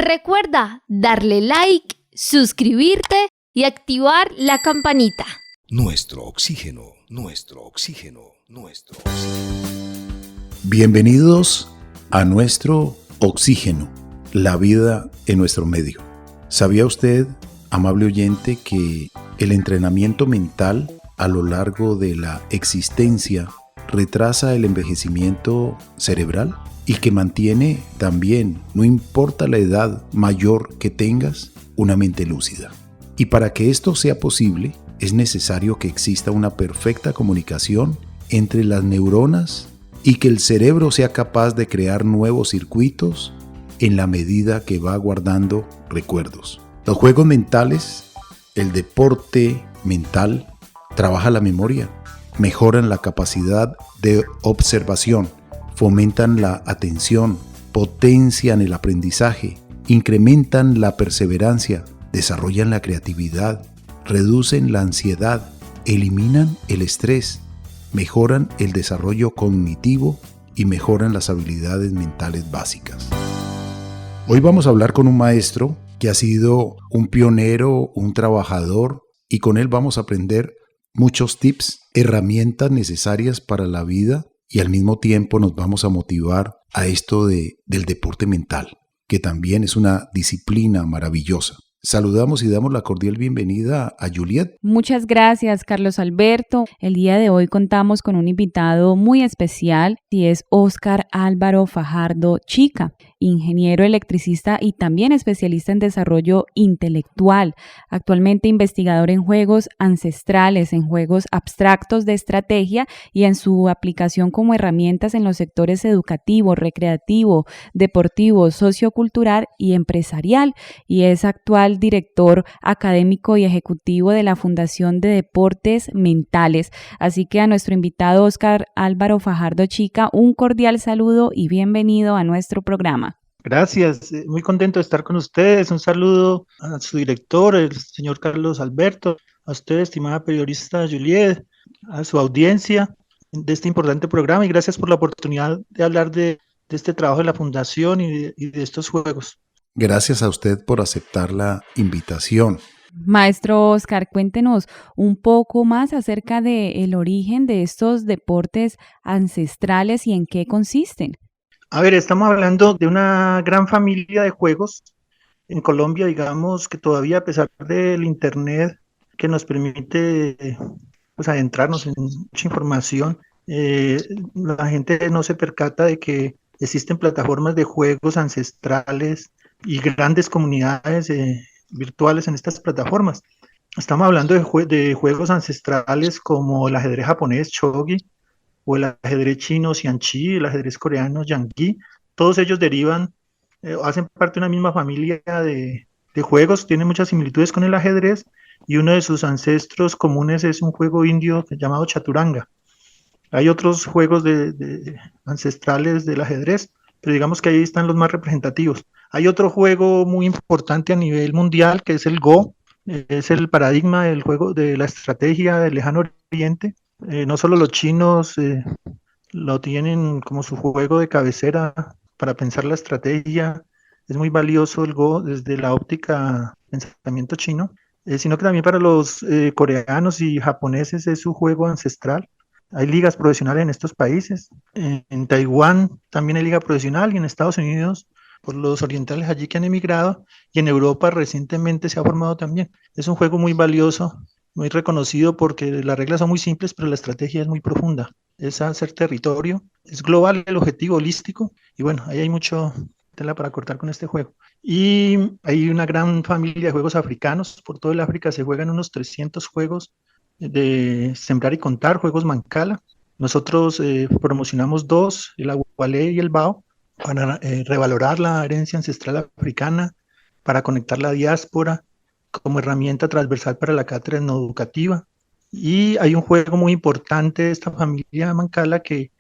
Recuerda darle like, suscribirte y activar la campanita. Nuestro oxígeno, nuestro oxígeno, nuestro oxígeno. Bienvenidos a nuestro oxígeno, la vida en nuestro medio. ¿Sabía usted, amable oyente, que el entrenamiento mental a lo largo de la existencia retrasa el envejecimiento cerebral y que mantiene también, no importa la edad mayor que tengas, una mente lúcida? Y para que esto sea posible, es necesario que exista una perfecta comunicación entre las neuronas y que el cerebro sea capaz de crear nuevos circuitos en la medida que va guardando recuerdos. Los juegos mentales, el deporte mental, trabaja la memoria, mejoran la capacidad de observación, fomentan la atención, potencian el aprendizaje, incrementan la perseverancia, desarrollan la creatividad, reducen la ansiedad, eliminan el estrés, mejoran el desarrollo cognitivo y mejoran las habilidades mentales básicas. Hoy vamos a hablar con un maestro que ha sido un pionero, un trabajador, y con él vamos a aprender muchos tips, herramientas necesarias para la vida, y al mismo tiempo nos vamos a motivar a esto del deporte mental, que también es una disciplina maravillosa. Saludamos y damos la cordial bienvenida a Juliet. Muchas gracias, Carlos Alberto. El día de hoy contamos con un invitado muy especial y es Óscar Álvaro Fajardo Chica, ingeniero electricista y también especialista en desarrollo intelectual, actualmente investigador en juegos ancestrales, en juegos abstractos de estrategia y en su aplicación como herramientas en los sectores educativo, recreativo, deportivo, sociocultural y empresarial, y es actual director académico y ejecutivo de la Fundación de Deportes Mentales. Así que a nuestro invitado Óscar Álvaro Fajardo Chica, un cordial saludo y bienvenido a nuestro programa. Gracias, muy contento de estar con ustedes. Un saludo a su director, el señor Carlos Alberto, a usted, estimada periodista Juliet, a su audiencia de este importante programa, y gracias por la oportunidad de hablar de este trabajo de la Fundación y de estos juegos. Gracias a usted por aceptar la invitación. Maestro Óscar, cuéntenos un poco más acerca del origen de estos deportes ancestrales y en qué consisten. A ver, estamos hablando de una gran familia de juegos en Colombia, digamos que todavía, a pesar del internet que nos permite pues adentrarnos en mucha información, la gente no se percata de que existen plataformas de juegos ancestrales y grandes comunidades virtuales en estas plataformas. Estamos hablando de juegos ancestrales como el ajedrez japonés, shogi, o el ajedrez chino, xianqi, el ajedrez coreano, yangui. Todos ellos derivan, hacen parte de una misma familia de juegos, tienen muchas similitudes con el ajedrez, y uno de sus ancestros comunes es un juego indio llamado chaturanga. Hay otros juegos ancestrales del ajedrez, pero digamos que ahí están los más representativos. Hay otro juego muy importante a nivel mundial que es el Go, es el paradigma del juego de la estrategia del lejano oriente. No solo los chinos lo tienen como su juego de cabecera para pensar la estrategia, es muy valioso el Go desde la óptica pensamiento chino, sino que también para los coreanos y japoneses es su juego ancestral. Hay ligas profesionales en estos países. En Taiwán también hay liga profesional, y en Estados Unidos, por los orientales allí que han emigrado, y en Europa recientemente se ha formado también. Es un juego muy valioso, muy reconocido porque las reglas son muy simples, pero la estrategia es muy profunda. Es hacer territorio, es global el objetivo, holístico, y bueno, ahí hay mucho tela para cortar con este juego. Y hay una gran familia de juegos africanos. Por todo el África se juegan unos 300 juegos de sembrar y contar, juegos Mancala. Nosotros promocionamos dos, el Agualé y el Bao, para revalorar la herencia ancestral africana, para conectar la diáspora como herramienta transversal para la cátedra no educativa. Y hay un juego muy importante de esta familia Mancala que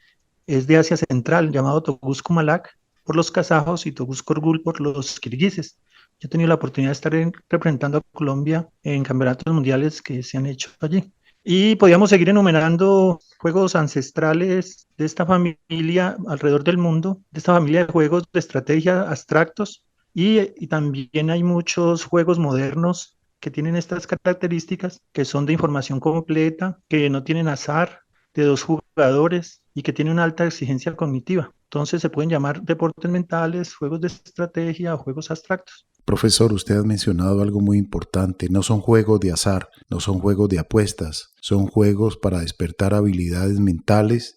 es de Asia Central, llamado Togus Kumalak por los kazajos y Togus Korgul por los kirguises. Yo he tenido la oportunidad de estar representando a Colombia en campeonatos mundiales que se han hecho allí. Y podríamos seguir enumerando juegos ancestrales de esta familia alrededor del mundo, de esta familia de juegos de estrategia abstractos, Y también hay muchos juegos modernos que tienen estas características, que son de información completa, que no tienen azar, de dos jugadores y que tienen una alta exigencia cognitiva. Entonces se pueden llamar deportes mentales, juegos de estrategia o juegos abstractos. Profesor, usted ha mencionado algo muy importante. No son juegos de azar, no son juegos de apuestas, son juegos para despertar habilidades mentales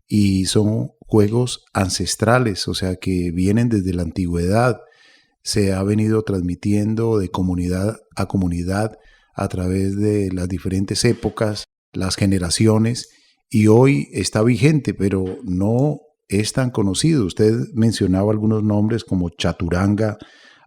y son juegos ancestrales, o sea, que vienen desde la antigüedad. Se ha venido transmitiendo de comunidad a través de las diferentes épocas, las generaciones, y hoy está vigente, pero no es tan conocido. Usted mencionaba algunos nombres como chaturanga,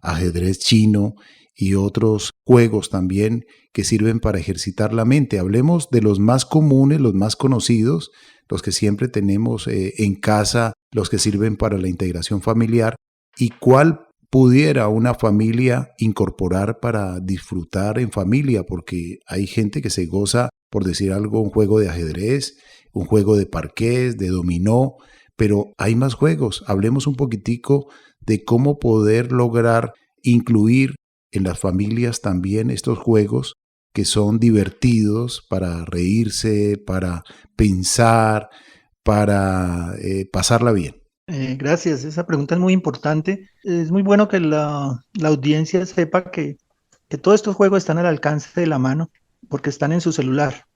ajedrez chino y otros juegos también que sirven para ejercitar la mente. Hablemos de los más comunes, los más conocidos, los que siempre tenemos en casa, los que sirven para la integración familiar, y cuál pudiera una familia incorporar para disfrutar en familia, porque hay gente que se goza, por decir algo, un juego de ajedrez, un juego de parqués, de dominó, pero hay más juegos. Hablemos un poquitico de cómo poder lograr incluir en las familias también estos juegos que son divertidos para reírse, para pensar, para pasarla bien. Gracias, esa pregunta es muy importante. Es muy bueno que la audiencia sepa que todos estos juegos están al alcance de la mano porque están en su celular,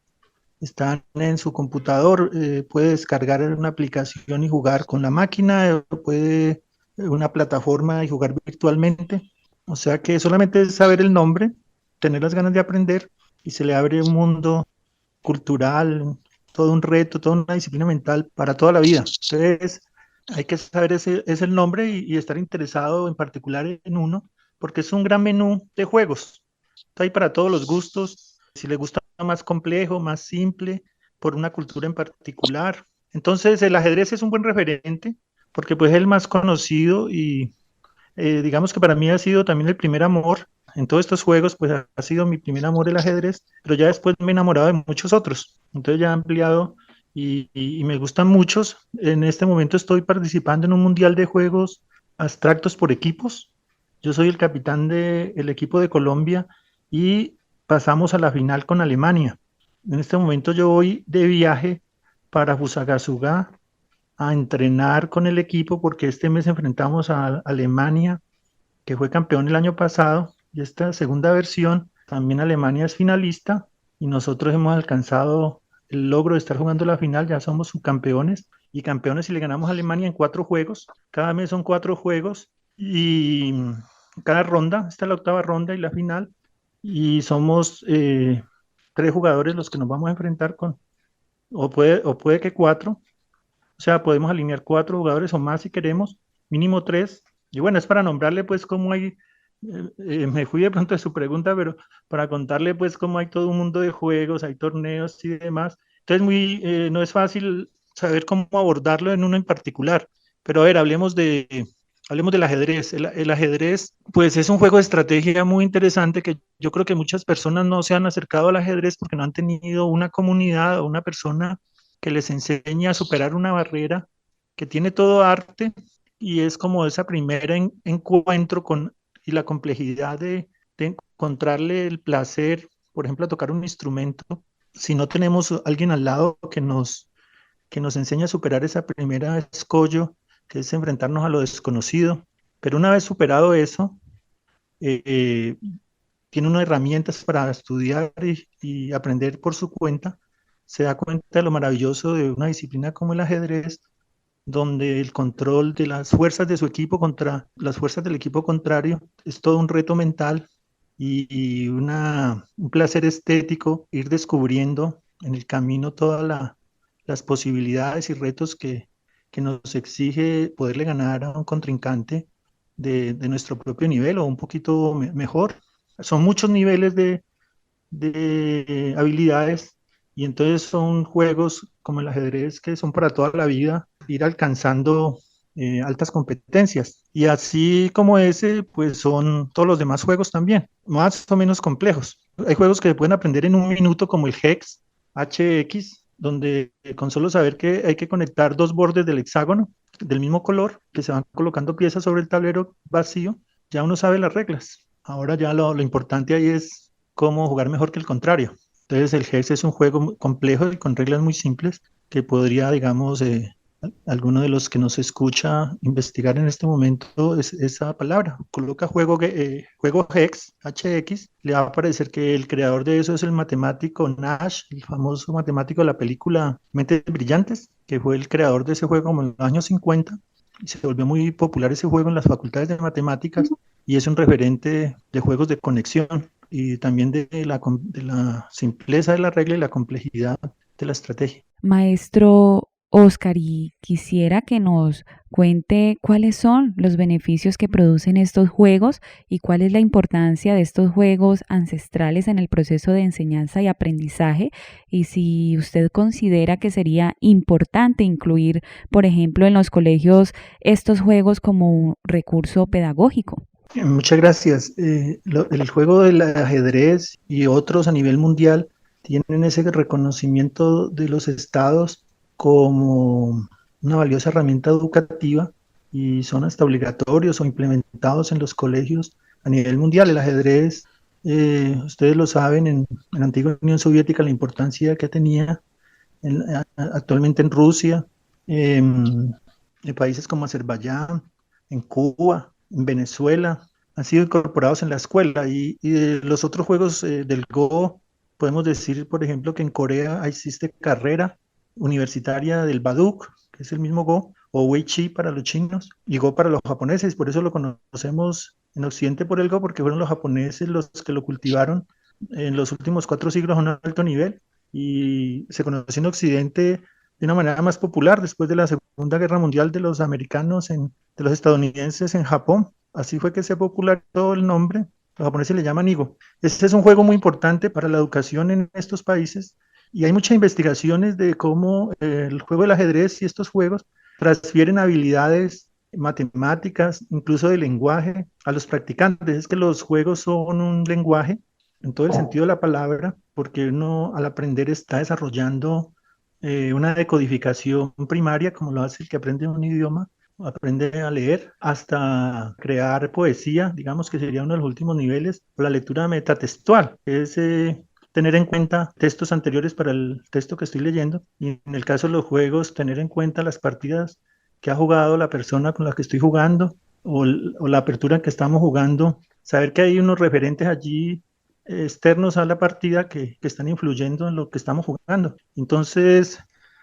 están en su computador, puede descargar una aplicación y jugar con la máquina, puede una plataforma y jugar virtualmente. O sea que solamente es saber el nombre, tener las ganas de aprender y se le abre un mundo cultural, todo un reto, toda una disciplina mental para toda la vida. Entonces, hay que saber ese es el nombre y estar interesado en particular en uno, porque es un gran menú de juegos. Está ahí para todos los gustos, si le gusta más complejo, más simple, por una cultura en particular. Entonces, el ajedrez es un buen referente, porque pues es el más conocido y digamos que para mí ha sido también el primer amor. En todos estos juegos, pues ha sido mi primer amor el ajedrez, pero ya después me he enamorado de muchos otros. Entonces ya he ampliado y me gustan muchos. En este momento estoy participando en un mundial de juegos abstractos por equipos. Yo soy el capitán del equipo de Colombia y pasamos a la final con Alemania. En este momento yo voy de viaje para Fusagasugá a entrenar con el equipo porque este mes enfrentamos a Alemania, que fue campeón el año pasado, y esta segunda versión, también Alemania es finalista, y nosotros hemos alcanzado el logro de estar jugando la final, ya somos subcampeones y campeones y le ganamos a Alemania en 4 juegos, cada mes son 4 juegos, y cada ronda, esta es la octava ronda y la final, y somos 3 jugadores los que nos vamos a enfrentar con, o puede que 4, o sea, podemos alinear 4 jugadores o más si queremos, mínimo 3. Y bueno, es para nombrarle pues cómo hay, me fui de pronto de su pregunta, pero para contarle pues cómo hay todo un mundo de juegos, hay torneos y demás. Entonces no es fácil saber cómo abordarlo en uno en particular. Pero a ver, hablemos del ajedrez. El ajedrez pues es un juego de estrategia muy interesante que yo creo que muchas personas no se han acercado al ajedrez porque no han tenido una comunidad o una persona que les enseña a superar una barrera, que tiene todo arte y es como esa primera encuentro con y la complejidad de encontrarle el placer, por ejemplo, a tocar un instrumento. Si no tenemos alguien al lado que nos enseñe a superar esa primera escollo, que es enfrentarnos a lo desconocido. Pero una vez superado eso, eh, tiene unas herramientas para estudiar y aprender por su cuenta, se da cuenta de lo maravilloso de una disciplina como el ajedrez, donde el control de las fuerzas de su equipo contra las fuerzas del equipo contrario es todo un reto mental y un placer estético ir descubriendo en el camino todas las posibilidades y retos que nos exige poderle ganar a un contrincante de nuestro propio nivel o un poquito mejor. Son muchos niveles de habilidades y entonces son juegos como el ajedrez que son para toda la vida, ir alcanzando altas competencias. Y así como ese, pues son todos los demás juegos también, más o menos complejos. Hay juegos que se pueden aprender en un minuto como el Hex, HX, donde con solo saber que hay que conectar 2 bordes del hexágono del mismo color, que se van colocando piezas sobre el tablero vacío, ya uno sabe las reglas. Ahora ya lo importante ahí es cómo jugar mejor que el contrario. Entonces el GES es un juego muy complejo y con reglas muy simples que podría, digamos, alguno de los que nos escucha investigar en este momento esa palabra. Coloca juego Hex, HX, le va a aparecer que el creador de eso es el matemático Nash, el famoso matemático de la película Mentes Brillantes, que fue el creador de ese juego como en los años 50. Y se volvió muy popular ese juego en las facultades de matemáticas y es un referente de juegos de conexión y también de la simpleza de la regla y la complejidad de la estrategia. Maestro Oscar, y quisiera que nos cuente cuáles son los beneficios que producen estos juegos y cuál es la importancia de estos juegos ancestrales en el proceso de enseñanza y aprendizaje, y si usted considera que sería importante incluir, por ejemplo, en los colegios estos juegos como un recurso pedagógico. Muchas gracias. El juego del ajedrez y otros a nivel mundial tienen ese reconocimiento de los estados como una valiosa herramienta educativa y son hasta obligatorios o implementados en los colegios a nivel mundial. El ajedrez, ustedes lo saben, en la antigua Unión Soviética la importancia que tenía actualmente en Rusia, en países como Azerbaiyán, en Cuba, en Venezuela, han sido incorporados en la escuela y de los otros juegos del Go, podemos decir, por ejemplo, que en Corea existe carrera universitaria del Baduk, que es el mismo Go, o Wei Chi para los chinos y Go para los japoneses, por eso lo conocemos en Occidente por el Go, porque fueron los japoneses los que lo cultivaron en los últimos 4 siglos a un alto nivel y se conoció en Occidente de una manera más popular después de la Segunda Guerra Mundial de los americanos, de los estadounidenses en Japón. Así fue que se popularizó el nombre. Los japoneses le llaman Igo. Este es un juego muy importante para la educación en estos países y hay muchas investigaciones de cómo el juego del ajedrez y estos juegos transfieren habilidades matemáticas, incluso de lenguaje, a los practicantes. Es que los juegos son un lenguaje en todo el sentido de la palabra, porque uno al aprender está desarrollando una decodificación primaria, como lo hace el que aprende un idioma, aprende a leer, hasta crear poesía, digamos que sería uno de los últimos niveles, o la lectura metatextual, que es tener en cuenta textos anteriores para el texto que estoy leyendo, y en el caso de los juegos, tener en cuenta las partidas que ha jugado la persona con la que estoy jugando, o la apertura en que estamos jugando, saber que hay unos referentes allí externos a la partida que están influyendo en lo que estamos jugando. Entonces,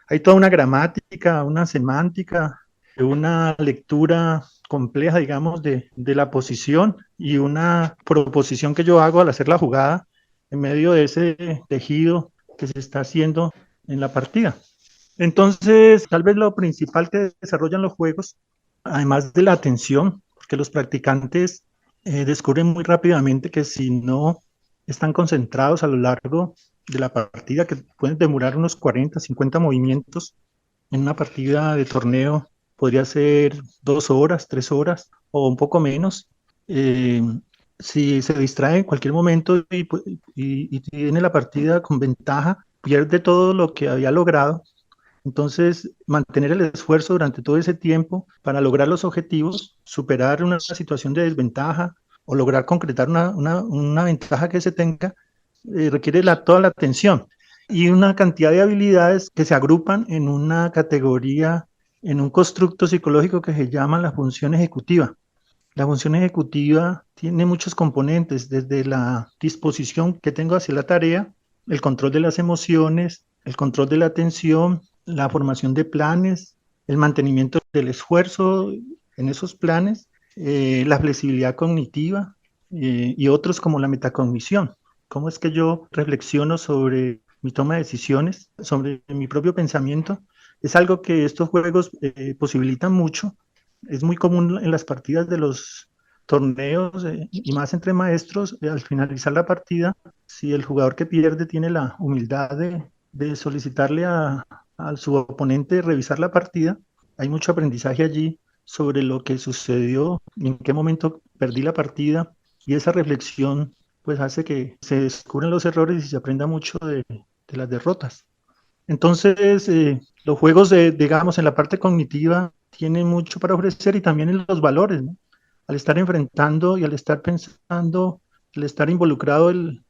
hay toda una gramática, una semántica, una lectura compleja, digamos, de la posición y una proposición que yo hago al hacer la jugada en medio de ese tejido que se está haciendo en la partida. Entonces, tal vez lo principal que desarrollan los juegos, además de la atención, porque los practicantes descubren muy rápidamente que si no están concentrados a lo largo de la partida, que pueden demorar unos 40, 50 movimientos en una partida de torneo, podría ser 2 horas, 3 horas o un poco menos. Si se distrae en cualquier momento y tiene la partida con ventaja, pierde todo lo que había logrado. Entonces, mantener el esfuerzo durante todo ese tiempo para lograr los objetivos, superar una situación de desventaja o lograr concretar una ventaja que se tenga, requiere toda la atención y una cantidad de habilidades que se agrupan en una categoría, en un constructo psicológico que se llama la función ejecutiva. La función ejecutiva tiene muchos componentes, desde la disposición que tengo hacia la tarea, el control de las emociones, el control de la atención, la formación de planes, el mantenimiento del esfuerzo en esos planes, la flexibilidad cognitiva y otros como la metacognición. ¿Cómo es que yo reflexiono sobre mi toma de decisiones, sobre mi propio pensamiento? Es algo que estos juegos posibilitan mucho. Es muy común en las partidas de los torneos y más entre maestros, al finalizar la partida, si el jugador que pierde tiene la humildad de solicitarle a su oponente revisar la partida, hay mucho aprendizaje allí sobre lo que sucedió y en qué momento perdí la partida, y esa reflexión pues hace que se descubran los errores y se aprenda mucho de las derrotas. Entonces, los juegos, digamos, en la parte cognitiva tienen mucho para ofrecer y también en los valores, ¿no? al estar enfrentando y al estar pensando, al estar involucrado el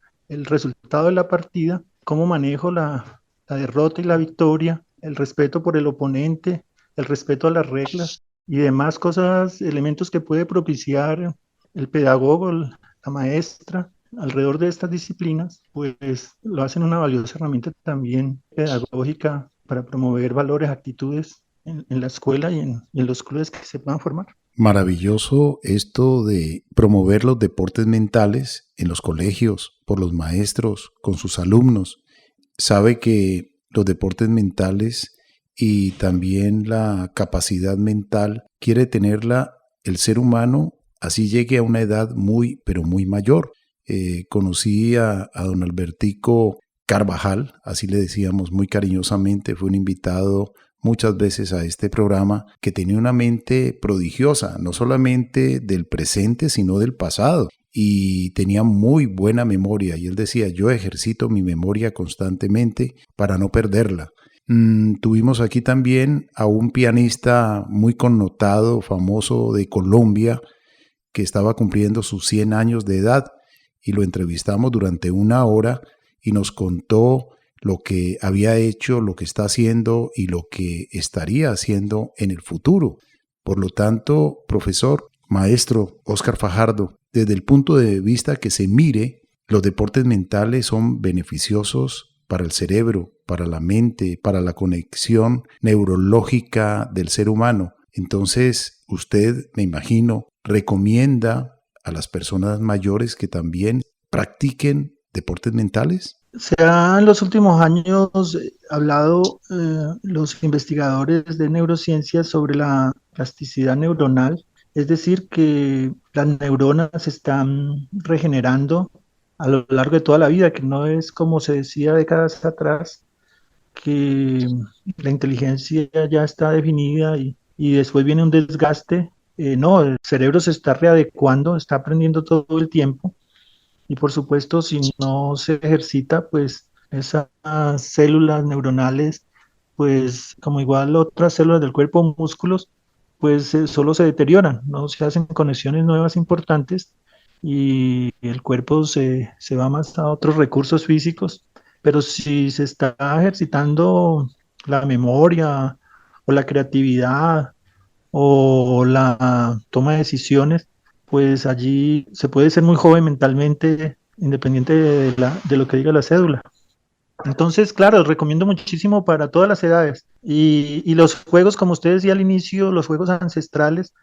resultado de la partida, cómo manejo la derrota y la victoria, el respeto por el oponente, el respeto a las reglas y demás cosas, elementos que puede propiciar el pedagogo, la maestra, alrededor de estas disciplinas, pues lo hacen una valiosa herramienta también pedagógica para promover valores, actitudes en la escuela y en los clubes que se puedan formar. Maravilloso esto de promover los deportes mentales en los colegios, por los maestros, con sus alumnos. Sabe que los deportes mentales y también la capacidad mental quiere tenerla el ser humano, así llegue a una edad muy, pero muy mayor. Conocí a don Albertico Carvajal, así le decíamos muy cariñosamente, fue un invitado muchas veces a este programa, que tenía una mente prodigiosa, no solamente del presente, sino del pasado, y tenía muy buena memoria, y él decía, yo ejercito mi memoria constantemente para no perderla. Tuvimos aquí también a un pianista muy connotado, famoso de Colombia, que estaba cumpliendo sus 100 años de edad, y lo entrevistamos durante 1 hora y nos contó lo que había hecho, lo que está haciendo y lo que estaría haciendo en el futuro. Por lo tanto, profesor, maestro Óscar Fajardo, desde el punto de vista que se mire, los deportes mentales son beneficiosos para el cerebro, para la mente, para la conexión neurológica del ser humano. Entonces, usted, me imagino, recomienda a las personas mayores que también practiquen deportes mentales. Se ha en los últimos años hablado los investigadores de neurociencias sobre la plasticidad neuronal, es decir, que las neuronas se están regenerando a lo largo de toda la vida, que no es como se decía décadas atrás, que la inteligencia ya está definida y después viene un desgaste. No, el cerebro se está readecuando, está aprendiendo todo el tiempo. Y por supuesto, si no se ejercita, pues esas células neuronales, pues como igual otras células del cuerpo, músculos, pues solo se deterioran, no se hacen conexiones nuevas importantes y el cuerpo se va más a otros recursos físicos. Pero si se está ejercitando la memoria o la creatividad o la toma de decisiones, pues allí se puede ser muy joven mentalmente, independiente de lo que diga la cédula. Entonces, claro, recomiendo muchísimo para todas las edades. Y los juegos, como usted decía al inicio, los juegos ancestrales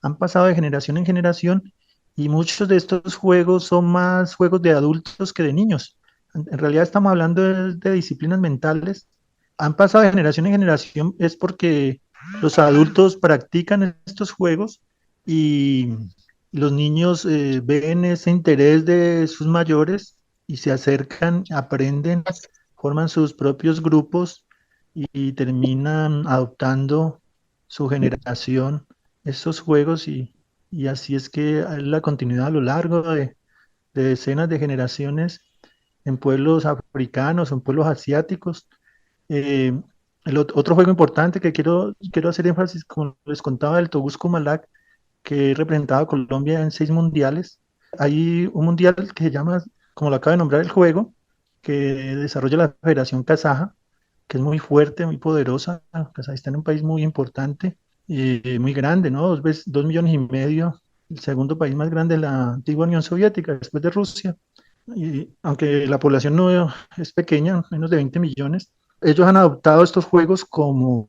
han pasado de generación en generación y muchos de estos juegos son más juegos de adultos que de niños. En realidad estamos hablando de disciplinas mentales. Han pasado de generación en generación es porque los adultos practican estos juegos y los niños ven ese interés de sus mayores y se acercan, aprenden, forman sus propios grupos y terminan adoptando su generación estos juegos y así es que hay la continuidad a lo largo de decenas de generaciones en pueblos africanos, en pueblos asiáticos. Eh, Otro juego importante que quiero hacer énfasis, como les contaba, el Togus Kumalak, que representaba a Colombia en 6 mundiales. Hay un mundial que se llama, como lo acaba de nombrar el juego, que desarrolla la Federación Kazaja, que es muy fuerte, muy poderosa. Kazajistán es un país muy importante y muy grande, ¿no? 2,5 millones, el segundo país más grande de la antigua Unión Soviética, después de Rusia. Y aunque la población no es pequeña, menos de 20 millones, ellos han adoptado estos juegos como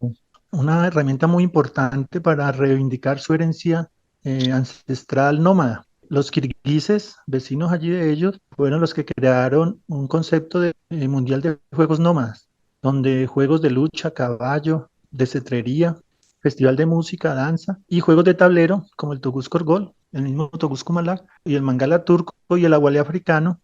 una herramienta muy importante para reivindicar su herencia ancestral nómada. Los kirguises, vecinos allí de ellos, fueron los que crearon un concepto de mundial de juegos nómadas, donde juegos de lucha, caballo, de cetrería, festival de música, danza y juegos de tablero como el Togus Korgol, el mismo Togus Kumalak y el Mangala turco y el Agualé africano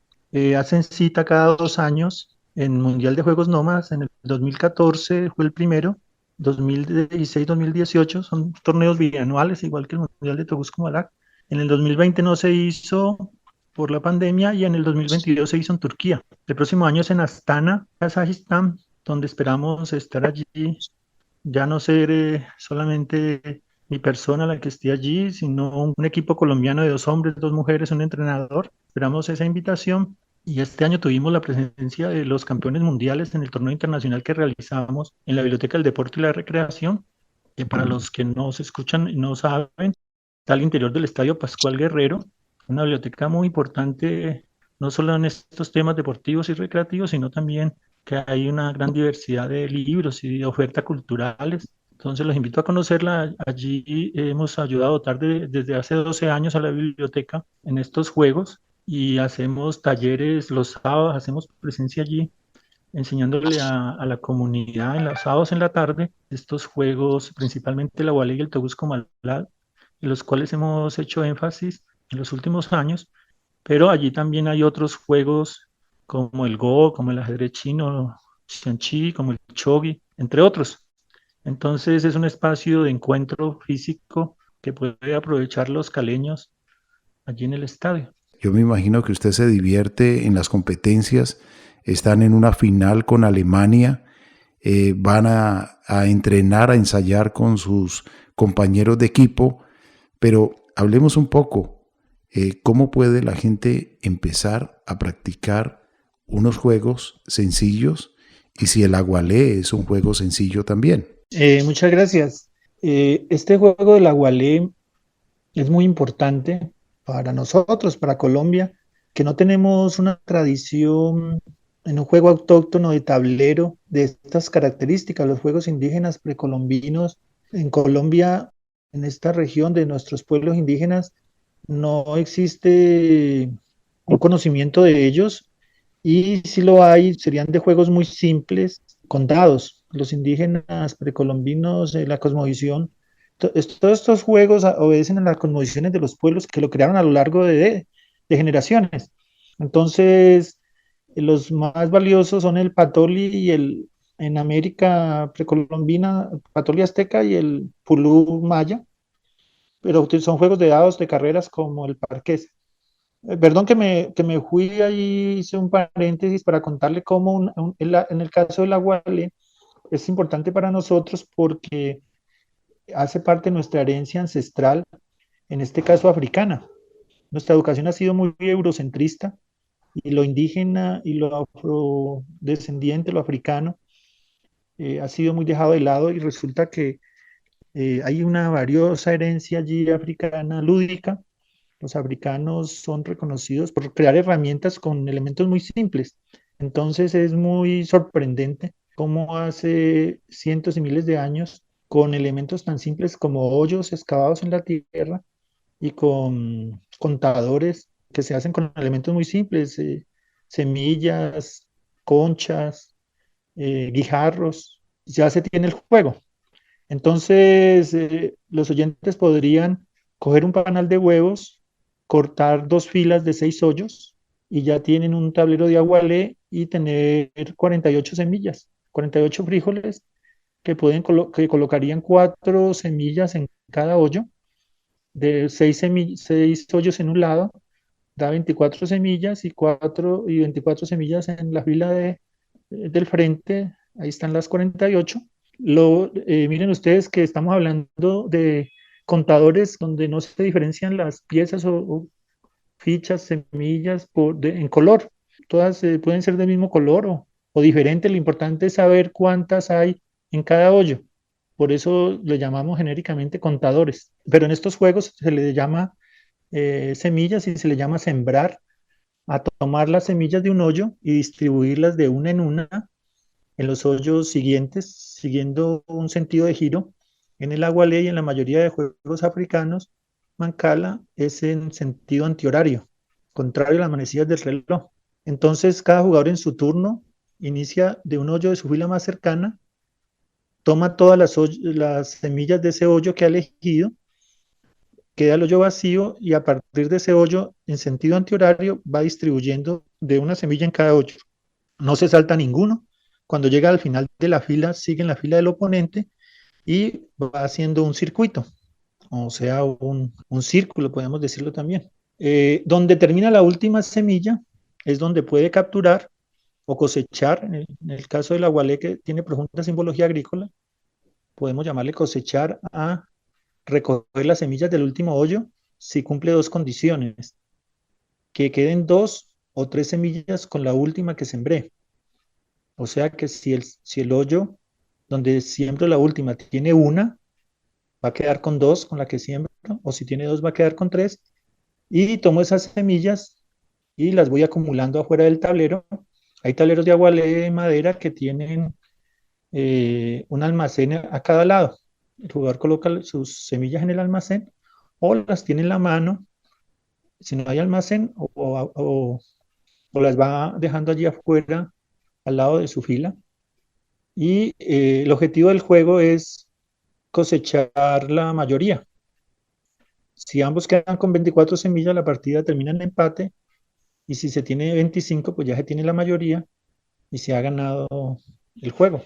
hacen cita cada 2 años en Mundial de Juegos Nómadas. En el 2014 fue el primero, 2016-2018 son torneos bianuales, igual que el Mundial de Togus Kumalak. En el 2020 no se hizo por la pandemia y en el 2022 se hizo en Turquía. El próximo año es en Astana, Kazajistán, donde esperamos estar allí, ya no ser solamente mi persona la que esté allí, sino un equipo colombiano de 2 hombres, 2 mujeres, un entrenador. Esperamos esa invitación y este año tuvimos la presencia de los campeones mundiales en el torneo internacional que realizamos en la Biblioteca del Deporte y la Recreación, que para los que no se escuchan y no saben, está al interior del Estadio Pascual Guerrero, una biblioteca muy importante, no solo en estos temas deportivos y recreativos, sino también que hay una gran diversidad de libros y de ofertas culturales. Entonces los invito a conocerla. Allí hemos ayudado a dotar desde hace 12 años a la biblioteca en estos juegos y hacemos talleres los sábados, hacemos presencia allí enseñándole a la comunidad en los sábados en la tarde estos juegos, principalmente la Gualey y el Tobusco Malal, en los cuales hemos hecho énfasis en los últimos años, pero allí también hay otros juegos como el Go, como el ajedrez chino, Xianqi, como el Chogi, entre otros. Entonces es un espacio de encuentro físico que puede aprovechar los caleños allí en el estadio. Yo me imagino que usted se divierte en las competencias, están en una final con Alemania, van a entrenar, a ensayar con sus compañeros de equipo, pero hablemos un poco, ¿cómo puede la gente empezar a practicar unos juegos sencillos y si el agualé es un juego sencillo también? Muchas gracias. Este juego del Agualé es muy importante para nosotros, para Colombia, que no tenemos una tradición en un juego autóctono de tablero de estas características. Los juegos indígenas precolombinos en Colombia, en esta región de nuestros pueblos indígenas, no existe un conocimiento de ellos y si lo hay, serían de juegos muy simples, con dados. Los indígenas precolombinos, la cosmovisión, todos estos juegos obedecen a las cosmovisiones de los pueblos que lo crearon a lo largo de generaciones. Entonces, los más valiosos son el Patoli y en América precolombina, Patoli azteca y el Pulú maya, pero son juegos de dados de carreras como el Parqués. Perdón que me fui ahí, hice un paréntesis para contarle cómo en el caso del Aguale es importante para nosotros porque hace parte de nuestra herencia ancestral, en este caso africana. Nuestra educación ha sido muy eurocentrista y lo indígena y lo afrodescendiente, lo africano, ha sido muy dejado de lado y resulta que hay una valiosa herencia allí africana lúdica. Los africanos son reconocidos por crear herramientas con elementos muy simples. Entonces es muy sorprendente cómo hace cientos y miles de años, con elementos tan simples como hoyos excavados en la tierra y con contadores que se hacen con elementos muy simples, semillas, conchas, guijarros, ya se tiene el juego. Entonces, los oyentes podrían coger un panal de huevos, cortar 2 filas de 6 hoyos y ya tienen un tablero de agualé y tener 48 semillas, 48 frijoles que colocarían 4 semillas en cada hoyo, de 6 hoyos en un lado, da 24 semillas y 24 semillas en la fila del frente, ahí están las 48. Miren ustedes que estamos hablando de contadores donde no se diferencian las piezas o fichas, semillas en color. Todas pueden ser del mismo color o diferente. Lo importante es saber cuántas hay en cada hoyo. Por eso le llamamos genéricamente contadores. Pero en estos juegos se le llama semillas y se le llama sembrar, a tomar las semillas de un hoyo y distribuirlas de una en una en los hoyos siguientes, siguiendo un sentido de giro. En el agualé y en la mayoría de juegos africanos, Mancala es en sentido antihorario, contrario a las manecillas del reloj. Entonces, cada jugador en su turno inicia de un hoyo de su fila más cercana, toma todas las semillas de ese hoyo que ha elegido, queda el hoyo vacío y a partir de ese hoyo, en sentido antihorario, va distribuyendo de una semilla en cada hoyo. No se salta ninguno. Cuando llega al final de la fila, sigue en la fila del oponente y va haciendo un circuito, o sea, un círculo, podemos decirlo también. Donde termina la última semilla es donde puede capturar o cosechar, en el caso del agualé que tiene profunda simbología agrícola, podemos llamarle cosechar a recoger las semillas del último hoyo si cumple dos condiciones: que queden 2 o 3 semillas con la última que sembré. O sea que si el hoyo donde siembro la última tiene una, va a quedar con 2 con la que siembro, o si tiene 2 va a quedar con 3. Y tomo esas semillas y las voy acumulando afuera del tablero. Hay tableros de agualé de madera que tienen un almacén a cada lado. El jugador coloca sus semillas en el almacén o las tiene en la mano. Si no hay almacén, o las va dejando allí afuera al lado de su fila. Y el objetivo del juego es cosechar la mayoría. Si ambos quedan con 24 semillas, la partida termina en empate. Y si se tiene 25, pues ya se tiene la mayoría y se ha ganado el juego.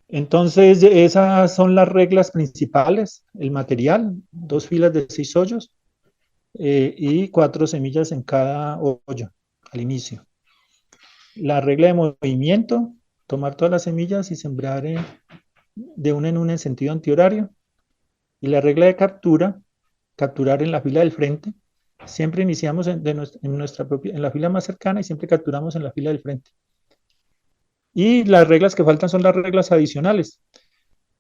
Entonces, esas son las reglas principales: el material, 2 filas de 6 hoyos y 4 semillas en cada hoyo al inicio. La regla de movimiento: tomar todas las semillas y sembrar de una en una en sentido antihorario. Y la regla de captura: capturar en la fila del frente. Siempre iniciamos en la fila más cercana y siempre capturamos en la fila del frente. Y las reglas que faltan son las reglas adicionales,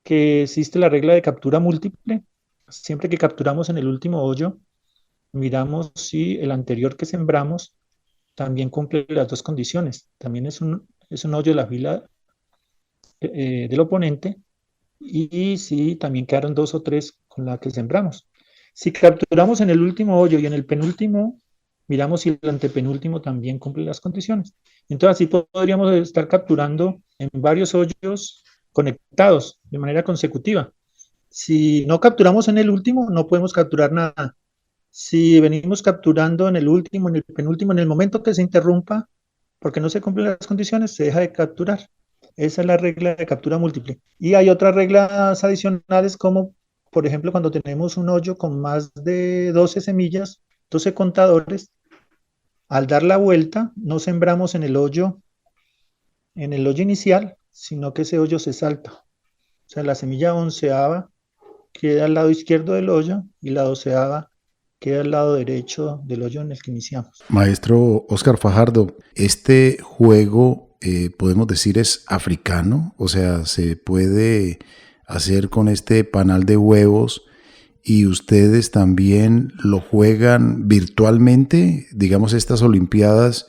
que existe la regla de captura múltiple. Siempre que capturamos en el último hoyo, miramos si el anterior que sembramos también cumple las dos condiciones. También es un hoyo de la fila del oponente, y si también quedaron 2 o 3 con la que sembramos. Si capturamos en el último hoyo y en el penúltimo, miramos si el antepenúltimo también cumple las condiciones. Entonces así podríamos estar capturando en varios hoyos conectados de manera consecutiva. Si no capturamos en el último, no podemos capturar nada. Si venimos capturando en el último, en el penúltimo, en el momento que se interrumpa, porque no se cumplen las condiciones, se deja de capturar. Esa es la regla de captura múltiple. Y hay otras reglas adicionales, como por ejemplo cuando tenemos un hoyo con más de 12 semillas, 12 contadores, al dar la vuelta no sembramos en el hoyo inicial, sino que ese hoyo se salta. O sea, la semilla onceava queda al lado izquierdo del hoyo y la doceava queda al lado derecho del hoyo en el que iniciamos. Maestro Óscar Fajardo, este juego podemos decir es africano, o sea, se puede hacer con este panal de huevos y ustedes también lo juegan virtualmente, digamos estas olimpiadas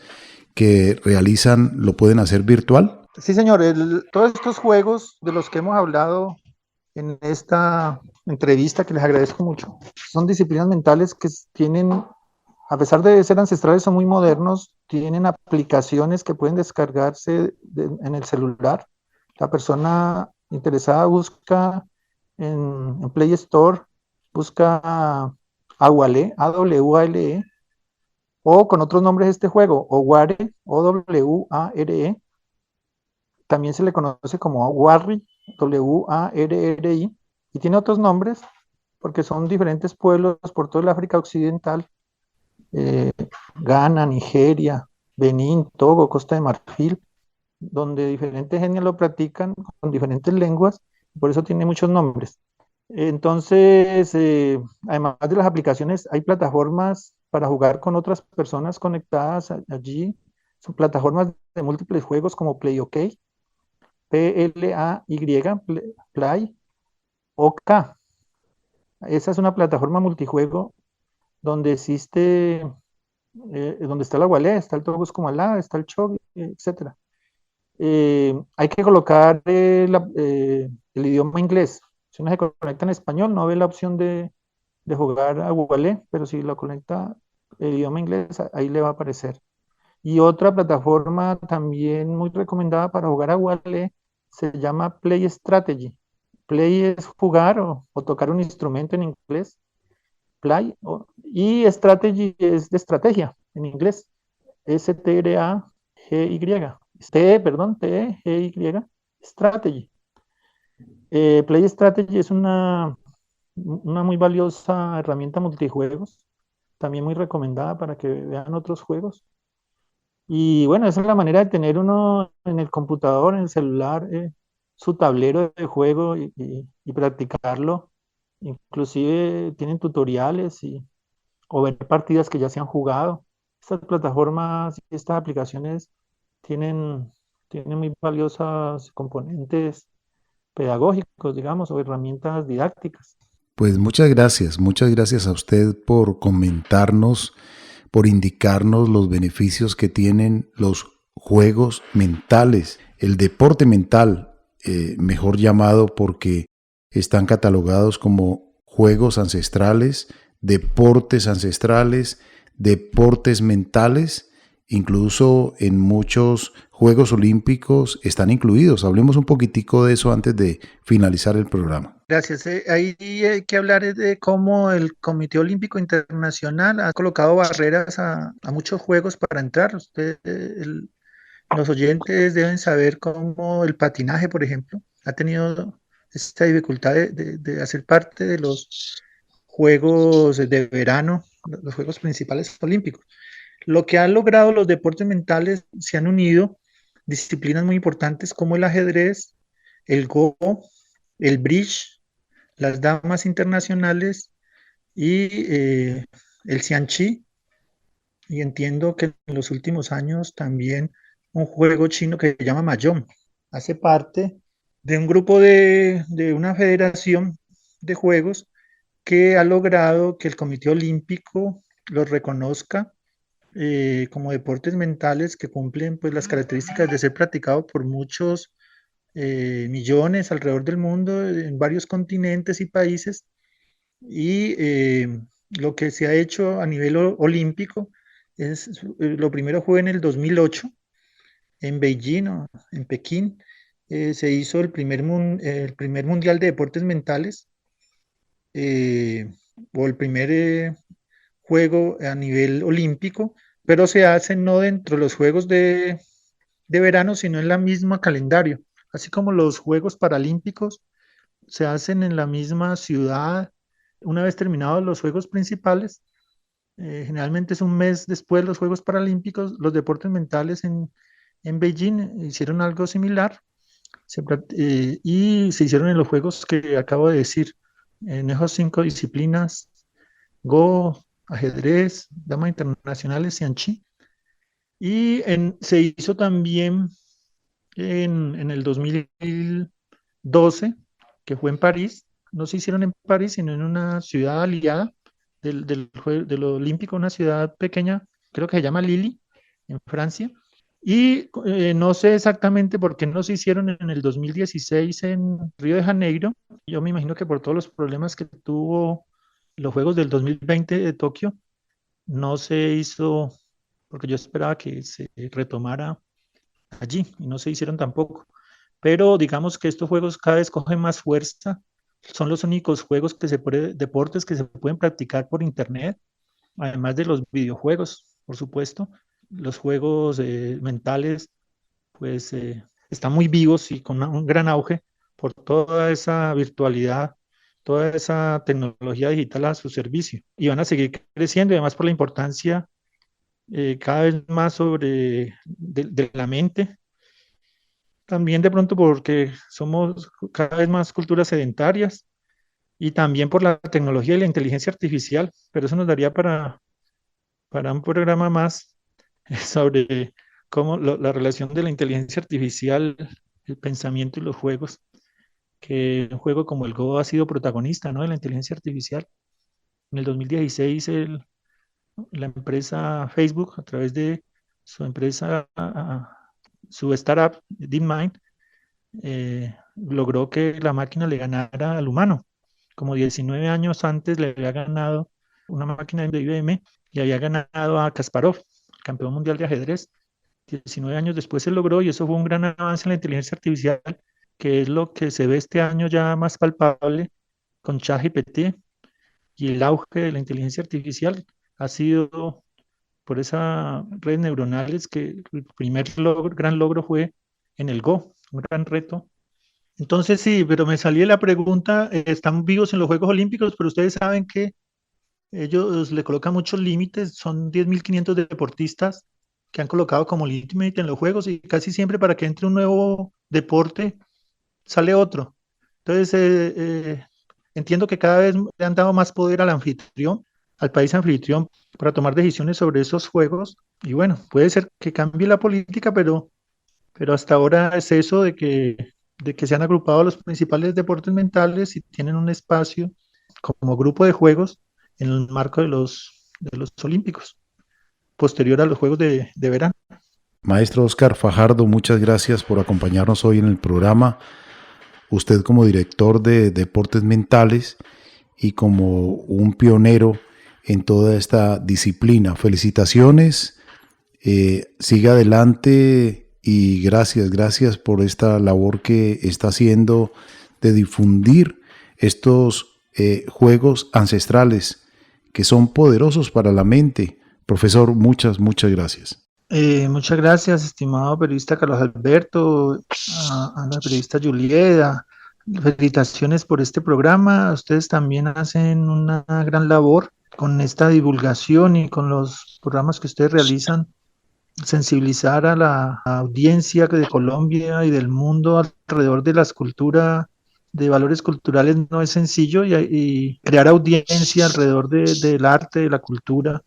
que realizan, ¿lo pueden hacer virtual? Sí, señor. Todos estos juegos de los que hemos hablado en esta entrevista, que les agradezco mucho, son disciplinas mentales que tienen, a pesar de ser ancestrales, son muy modernos, tienen aplicaciones que pueden descargarse en el celular. La persona interesada busca en Play Store, busca Awale, AWALE, o con otros nombres este juego, Oware, OWARE. También se le conoce como Warri, WARRI, y tiene otros nombres porque son diferentes pueblos por toda el África Occidental, Ghana, Nigeria, Benín, Togo, Costa de Marfil, donde diferentes genios lo practican con diferentes lenguas, por eso tiene muchos nombres. Entonces, además de las aplicaciones, hay plataformas para jugar con otras personas conectadas allí. Son plataformas de múltiples juegos como PlayOK, PLAY, Play OK. Esa es una plataforma multijuego donde existe, donde está la Wallet, está el Togo Malá, está el Chog, etc. Hay que colocar el idioma inglés. Si uno se conecta en español, no ve la opción de jugar a Wallet, pero si lo conecta el idioma inglés, ahí le va a aparecer. Y otra plataforma también muy recomendada para jugar a Wallet se llama Play Strategy. Play es jugar o tocar un instrumento en inglés. Play. Y Strategy es de estrategia en inglés. STRAGY. TEGY. Strategy. Play Strategy es una muy valiosa herramienta multijuegos, también muy recomendada para que vean otros juegos. Y bueno, esa es la manera de tener uno en el computador, en el celular, su tablero de juego y practicarlo inclusive tienen tutoriales o ver partidas que ya se han jugado. Estas plataformas y estas aplicaciones tienen, tienen muy valiosos componentes pedagógicos, digamos, o herramientas didácticas. Pues muchas gracias a usted por comentarnos, por indicarnos los beneficios que tienen los juegos mentales, el deporte mental, mejor llamado porque están catalogados como juegos ancestrales, deportes mentales, incluso en muchos Juegos Olímpicos están incluidos. Hablemos un poquitico de eso antes de finalizar el programa. Gracias. Ahí hay que hablar de cómo el Comité Olímpico Internacional ha colocado barreras a muchos juegos para entrar. Los oyentes deben saber cómo el patinaje, por ejemplo, ha tenido esta dificultad de hacer parte de los Juegos de verano, los Juegos principales olímpicos. Lo que han logrado los deportes mentales, se han unido disciplinas muy importantes como el ajedrez, el Go, el bridge, las damas internacionales y el Xianqi. Y entiendo que en los últimos años también un juego chino que se llama Mahjong hace parte de un grupo de una federación de juegos que ha logrado que el Comité Olímpico los reconozca como deportes mentales que cumplen pues las características de ser practicado por muchos millones alrededor del mundo, en varios continentes y países. Y lo que se ha hecho a nivel olímpico es, lo primero fue en el 2008, en Beijing o en Pekín, se hizo el primer mundial de deportes mentales, o el primer juego a nivel olímpico, pero se hace no dentro de los Juegos de verano, sino en la misma calendario. Así como los Juegos Paralímpicos se hacen en la misma ciudad, una vez terminados los Juegos principales, generalmente es un mes después de los Juegos Paralímpicos, los deportes mentales en Beijing hicieron algo similar y se hicieron en los Juegos que acabo de decir, en esas 5 disciplinas: Go, ajedrez, damas internacionales, Xianqi. Y se hizo también en el 2012, que fue en París. No se hicieron en París, sino en una ciudad aliada del Olímpico, una ciudad pequeña, creo que se llama Lille, en Francia. Y no sé exactamente por qué no se hicieron en el 2016 en Río de Janeiro. Yo me imagino que por todos los problemas que tuvo los Juegos del 2020 de Tokio, no se hizo, porque yo esperaba que se retomara allí y no se hicieron tampoco. Pero digamos que estos juegos cada vez cogen más fuerza. Son los únicos juegos deportes que se pueden practicar por internet, además de los videojuegos, por supuesto. Los juegos mentales, pues están muy vivos y con un gran auge por toda esa virtualidad, toda esa tecnología digital a su servicio. Y van a seguir creciendo, y además por la importancia cada vez más de la mente. También de pronto porque somos cada vez más culturas sedentarias y también por la tecnología y la inteligencia artificial, pero eso nos daría para un programa más sobre cómo la relación de la inteligencia artificial, el pensamiento y los juegos, que un juego como el Go ha sido protagonista, ¿no?, de la inteligencia artificial. En el 2016 la empresa Facebook, a través de su empresa, su startup DeepMind, logró que la máquina le ganara al humano. Como 19 años antes le había ganado una máquina de IBM y había ganado a Kasparov, el campeón mundial de ajedrez. 19 años después se logró, y eso fue un gran avance en la inteligencia artificial, que es lo que se ve este año ya más palpable con ChatGPT. Y el auge de la inteligencia artificial ha sido por esas redes neuronales, que el primer gran logro fue en el Go, un gran reto. Entonces sí, pero me salí de la pregunta, están vivos en los Juegos Olímpicos, pero ustedes saben que ellos le colocan muchos límites, son 10.500 deportistas que han colocado como límite en los Juegos, y casi siempre para que entre un nuevo deporte sale otro. Entonces, Entiendo que cada vez le han dado más poder al anfitrión, al país anfitrión, para tomar decisiones sobre esos juegos. Y bueno, puede ser que cambie la política, pero hasta ahora es eso de que se han agrupado los principales deportes mentales y tienen un espacio como grupo de juegos en el marco de los Olímpicos, posterior a los Juegos de verano. Maestro Óscar Fajardo, muchas gracias por acompañarnos hoy en el programa. Usted como director de deportes mentales y como un pionero en toda esta disciplina. Felicitaciones, siga adelante y gracias por esta labor que está haciendo de difundir estos juegos ancestrales que son poderosos para la mente. Profesor, muchas gracias. Muchas gracias, estimado periodista Carlos Alberto, a la periodista Julieta. Felicitaciones por este programa. Ustedes también hacen una gran labor con esta divulgación y con los programas que ustedes realizan, sensibilizar a la audiencia de Colombia y del mundo alrededor de las culturas, de valores culturales no es sencillo y crear audiencia alrededor del arte, de la cultura,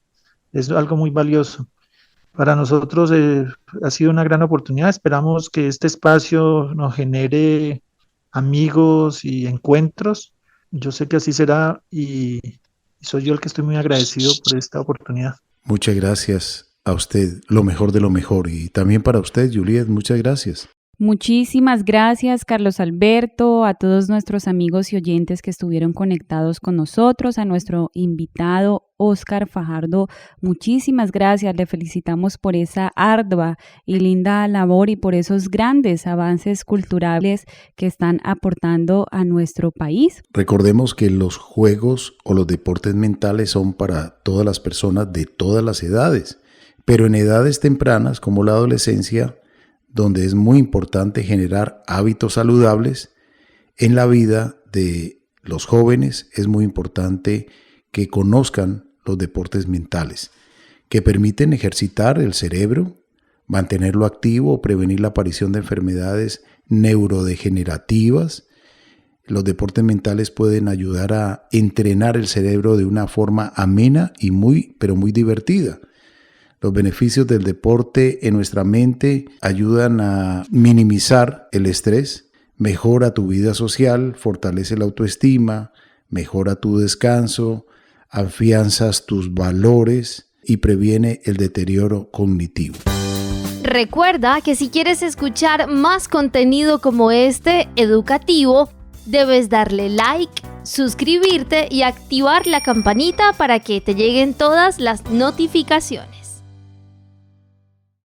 es algo muy valioso. Para nosotros ha sido una gran oportunidad. Esperamos que este espacio nos genere amigos y encuentros. Yo sé que así será y soy yo el que estoy muy agradecido por esta oportunidad. Muchas gracias a usted, lo mejor de lo mejor. Y también para usted, Juliet, muchas gracias. Muchísimas gracias, Carlos Alberto, a todos nuestros amigos y oyentes que estuvieron conectados con nosotros, a nuestro invitado Óscar Fajardo. Muchísimas gracias, le felicitamos por esa ardua y linda labor y por esos grandes avances culturales que están aportando a nuestro país. Recordemos que los juegos o los deportes mentales son para todas las personas de todas las edades, pero en edades tempranas como la adolescencia, donde es muy importante generar hábitos saludables en la vida de los jóvenes, es muy importante que conozcan los deportes mentales, que permiten ejercitar el cerebro, mantenerlo activo, prevenir la aparición de enfermedades neurodegenerativas. Los deportes mentales pueden ayudar a entrenar el cerebro de una forma amena y pero muy divertida. Los beneficios del deporte en nuestra mente ayudan a minimizar el estrés, mejora tu vida social, fortalece la autoestima, mejora tu descanso, afianzas tus valores y previene el deterioro cognitivo. Recuerda que si quieres escuchar más contenido como este, educativo, debes darle like, suscribirte y activar la campanita para que te lleguen todas las notificaciones.